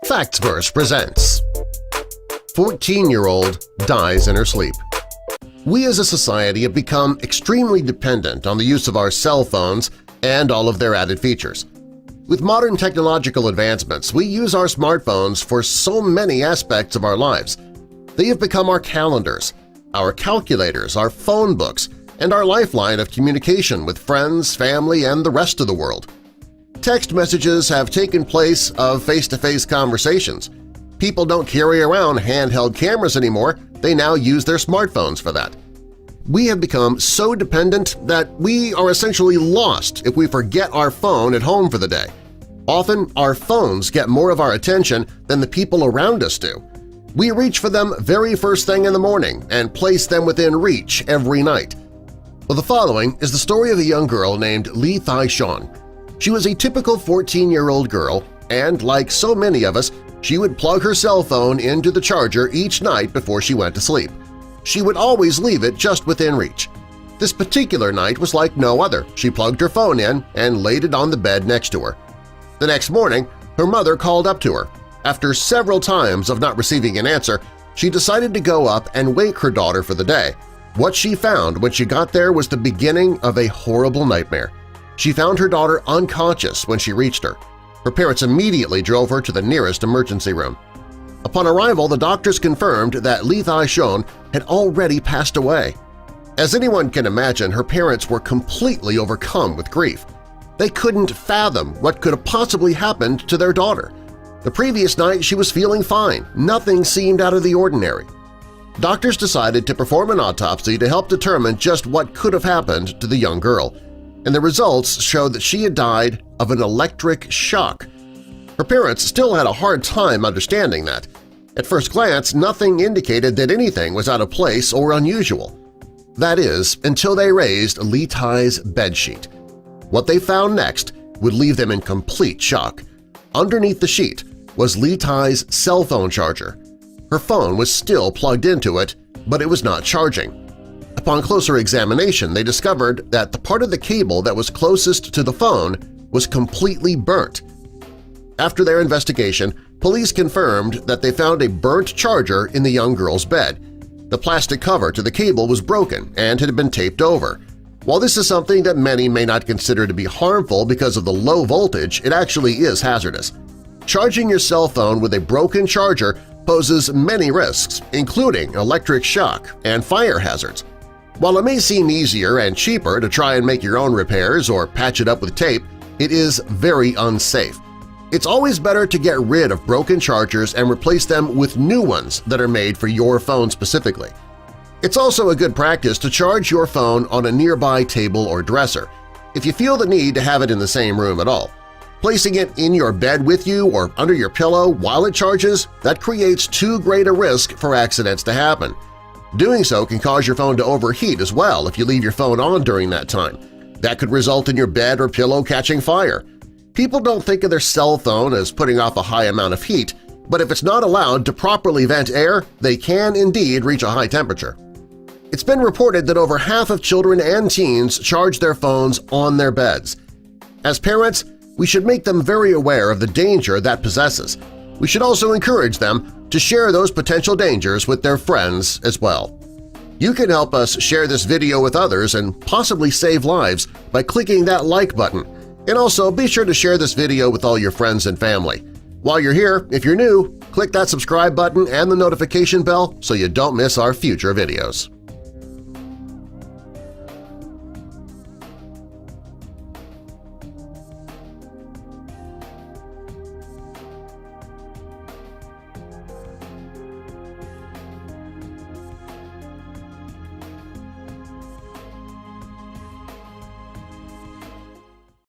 Factsverse presents 14-year-old dies in her sleep. We as a society have become extremely dependent on the use of our cell phones and all of their added features. With modern technological advancements, we use our smartphones for so many aspects of our lives. They have become our calendars, our calculators, our phone books, and our lifeline of communication with friends, family, and the rest of the world. Text messages have taken place of face-to-face conversations. People don't carry around handheld cameras anymore, they now use their smartphones for that. We have become so dependent that we are essentially lost if we forget our phone at home for the day. Often, our phones get more of our attention than the people around us do. We reach for them very first thing in the morning and place them within reach every night. Well, the following is the story of a young girl named Lee Thai-Shon. She was a typical 14-year-old girl, and like so many of us, she would plug her cell phone into the charger each night before she went to sleep. She would always leave it just within reach. This particular night was like no other. She plugged her phone in and laid it on the bed next to her. The next morning, her mother called up to her. After several times of not receiving an answer, she decided to go up and wake her daughter for the day. What she found when she got there was the beginning of a horrible nightmare. She found her daughter unconscious when she reached her. Her parents immediately drove her to the nearest emergency room. Upon arrival, the doctors confirmed that Lee Thai-Shon had already passed away. As anyone can imagine, her parents were completely overcome with grief. They couldn't fathom what could have possibly happened to their daughter. The previous night she was feeling fine. Nothing seemed out of the ordinary. Doctors decided to perform an autopsy to help determine just what could have happened to the young girl, and the results showed that she had died of an electric shock. Her parents still had a hard time understanding that. At first glance, nothing indicated that anything was out of place or unusual. That is, until they raised Lee Thai's bedsheet. What they found next would leave them in complete shock. Underneath the sheet was Lee Thai's cell phone charger. Her phone was still plugged into it, but it was not charging. Upon closer examination, they discovered that the part of the cable that was closest to the phone was completely burnt. After their investigation, police confirmed that they found a burnt charger in the young girl's bed. The plastic cover to the cable was broken and had been taped over. While this is something that many may not consider to be harmful because of the low voltage, it actually is hazardous. Charging your cell phone with a broken charger poses many risks, including electric shock and fire hazards. While it may seem easier and cheaper to try and make your own repairs or patch it up with tape, it is very unsafe. It's always better to get rid of broken chargers and replace them with new ones that are made for your phone specifically. It's also a good practice to charge your phone on a nearby table or dresser, if you feel the need to have it in the same room at all. Placing it in your bed with you or under your pillow while it charges, that creates too great a risk for accidents to happen. Doing so can cause your phone to overheat as well if you leave your phone on during that time. That could result in your bed or pillow catching fire. People don't think of their cell phone as putting off a high amount of heat, but if it's not allowed to properly vent air, they can indeed reach a high temperature. It's been reported that over half of children and teens charge their phones on their beds. As parents, we should make them very aware of the danger that possesses. We should also encourage them to share those potential dangers with their friends as well. You can help us share this video with others and possibly save lives by clicking that like button. And also be sure to share this video with all your friends and family. While you're here, if you're new, click that subscribe button and the notification bell so you don't miss our future videos.